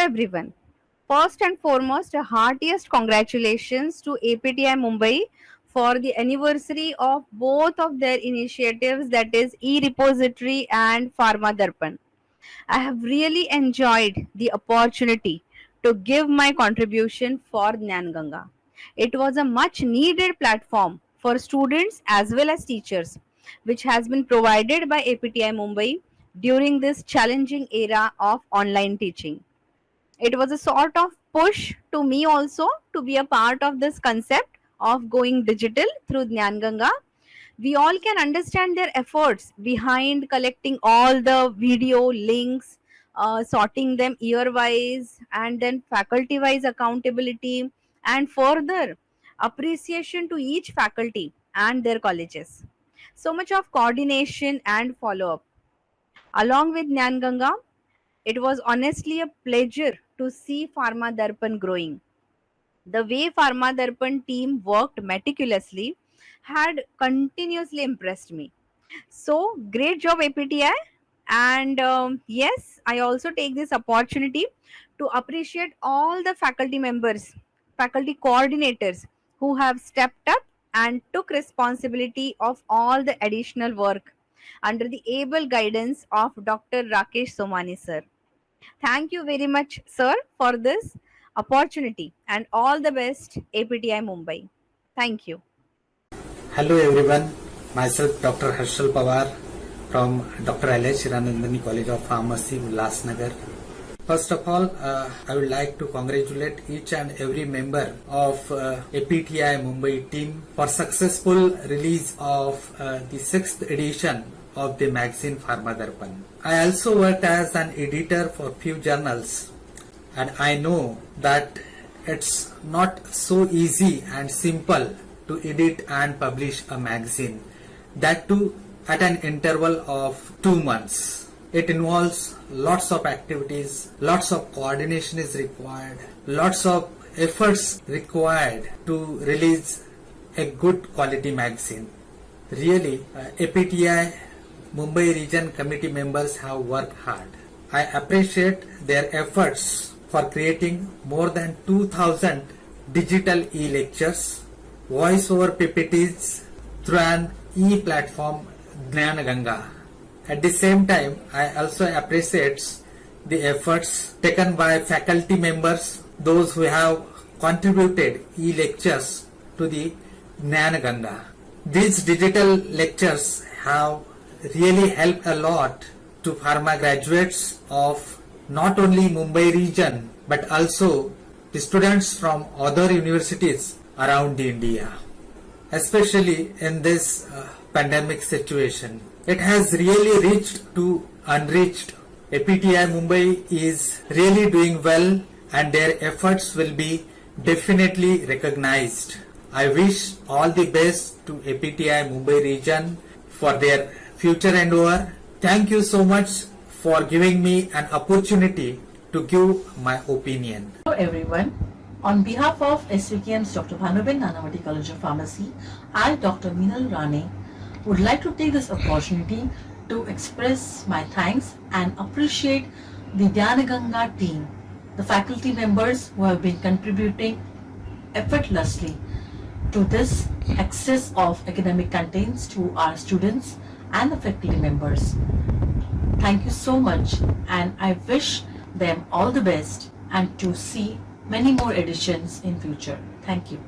everyone. First and foremost, a heartiest congratulations to APTI Mumbai for the anniversary of both of their initiatives, that is e-repository and Pharma Darpan. I have really enjoyed the opportunity to give my contribution for Gnan Ganga. It was a much needed platform for students as well as teachers, which has been provided by APTI Mumbai during this challenging era of online teaching. It was a sort of push to me also to be a part of this concept of going digital through Gnan Ganga. We all can understand their efforts behind collecting all the video links, sorting them year wise, and then faculty wise accountability, and further appreciation to each faculty and their colleges. So much of coordination and follow up. Along with Nyan Ganga, it was honestly a pleasure to see Pharma Darpan growing. The way Pharma Darpan team worked meticulously had continuously impressed me. So, great job, APTI. And yes, I also take this opportunity to appreciate all the faculty members, faculty coordinators who have stepped up and took responsibility of all the additional work under the able guidance of Dr. Rakesh Somani sir. Thank you very much, sir, for this opportunity and all the best, APTI Mumbai. Thank you. Hello everyone, myself Dr. Harshal Pawar from Dr. L.H. Hiranandani College of Pharmacy, Ulhasnagar. First of all, I would like to congratulate each and every member of APTI Mumbai team for successful release of the 6th edition of the magazine Pharma Darpan. I also worked as an editor for few journals, and I know that it's not so easy and simple to edit and publish a magazine, that too at an interval of 2 months. It involves lots of activities, lots of coordination is required, lots of efforts required to release a good quality magazine. Really, APTI Mumbai region committee members have worked hard. I appreciate their efforts for creating more than 2000 digital e-lectures, voice over PPTs through an e-platform Gnan Ganga. At the same time, I also appreciate the efforts taken by faculty members, those who have contributed e-lectures to the Gnan Ganga. These digital lectures have really helped a lot to pharma graduates of not only Mumbai region but also the students from other universities around India, especially in this pandemic situation. It has really reached to unreached. APTI Mumbai is really doing well and their efforts will be definitely recognized. I wish all the best to APTI Mumbai region for their future endeavor. Thank you so much for giving me an opportunity to give my opinion. Hello everyone. On behalf of SVKM's Dr. Bhanuben Nanavati College of Pharmacy, I, Dr. Meenal Rane, would like to take this opportunity to express my thanks and appreciate the Dhyanaganga team, the faculty members who have been contributing effortlessly to this access of academic contents to our students and the faculty members. Thank you so much, and I wish them all the best and to see many more editions in future. Thank you.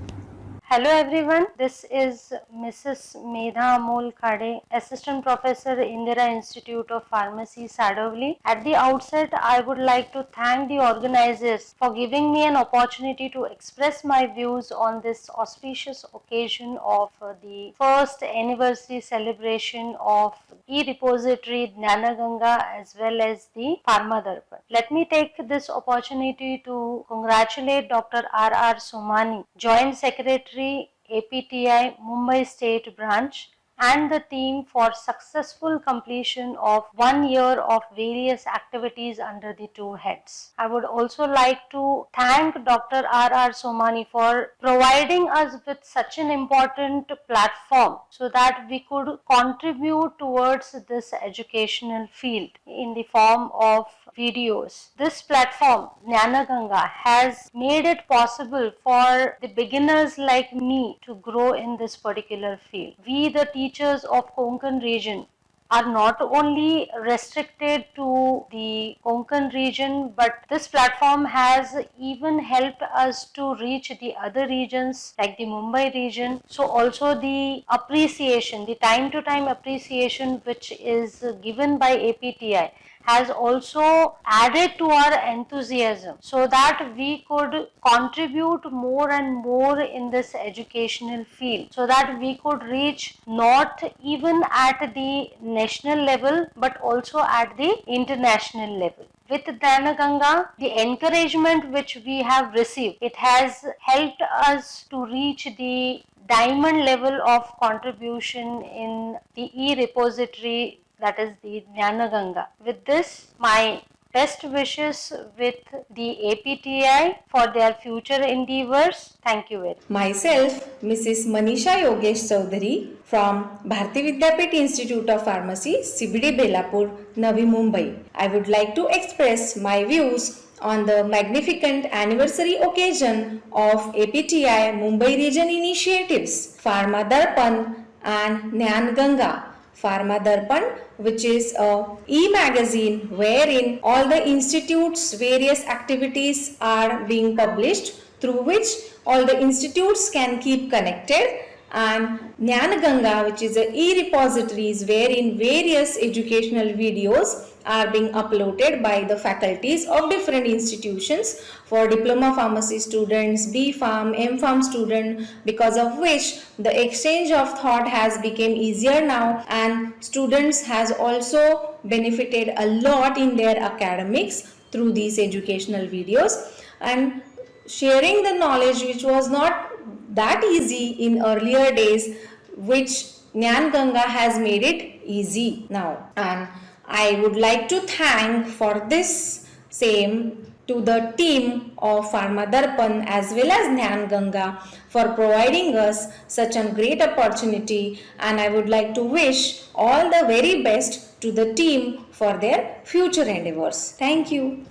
Hello everyone, this is Mrs. Medha Amol Khade, Assistant Professor, Indira Institute of Pharmacy, Sadovli. At the outset, I would like to thank the organizers for giving me an opportunity to express my views on this auspicious occasion of the first anniversary celebration of e-repository Dhanaganga as well as the Pharma Darpan. Let me take this opportunity to congratulate Dr. R.R. Somani, Joint Secretary APTI Mumbai State Branch, and the team for successful completion of 1 year of various activities under the two heads. I would also like to thank Dr. R.R. Somani for providing us with such an important platform so that we could contribute towards this educational field in the form of videos. This platform, Jnanaganga, has made it possible for the beginners like me to grow in this particular field. We, the teachers of Konkan region, are not only restricted to the Konkan region, but this platform has even helped us to reach the other regions like the Mumbai region. So also the appreciation, the time to time appreciation which is given by APTI has also added to our enthusiasm so that we could contribute more and more in this educational field, so that we could reach not even at the national level but also at the international level. With Jnanaganga, the encouragement which we have received, it has helped us to reach the diamond level of contribution in the e-repository, that is the Jnanaganga. With this, my best wishes with the APTI for their future endeavors. Thank you very much. Myself, Mrs. Manisha Yogesh Chaudhary from Bharati Vidyapit Institute of Pharmacy, CBD Belapur, Navi Mumbai. I would like to express my views on the magnificent anniversary occasion of APTI Mumbai region initiatives, Pharma Darpan and Jnanaganga. Pharma Darpan, which is a e-magazine wherein all the institutes' various activities are being published, through which all the institutes can keep connected, and Jnanaganga, which is a e-repositories wherein various educational videos are being uploaded by the faculties of different institutions for diploma pharmacy students, B Pharm, M Pharm student, because of which the exchange of thought has become easier now, and students has also benefited a lot in their academics through these educational videos, and sharing the knowledge which was not that easy in earlier days, which Jnanaganga has made it easy now. And I would like to thank for this same to the team of Pharma Darpan as well as Jnanaganga for providing us such a great opportunity, and I would like to wish all the very best to the team for their future endeavors. Thank you.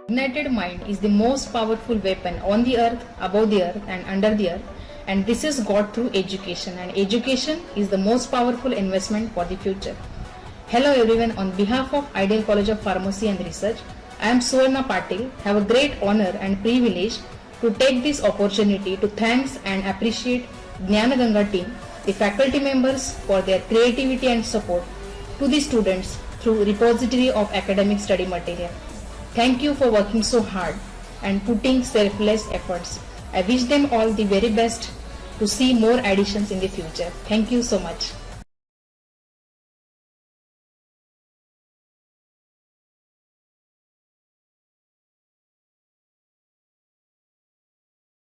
United mind is the most powerful weapon on the earth, above the earth and under the earth, and this is got through education, and education is the most powerful investment for the future. Hello everyone, on behalf of Ideal College of Pharmacy and Research, I am Suvarna Patil. Have a great honor and privilege to take this opportunity to thanks and appreciate Jnanaganga team, the faculty members for their creativity and support to the students through repository of academic study material. Thank you for working so hard and putting selfless efforts. I wish them all the very best to see more additions in the future. Thank you so much.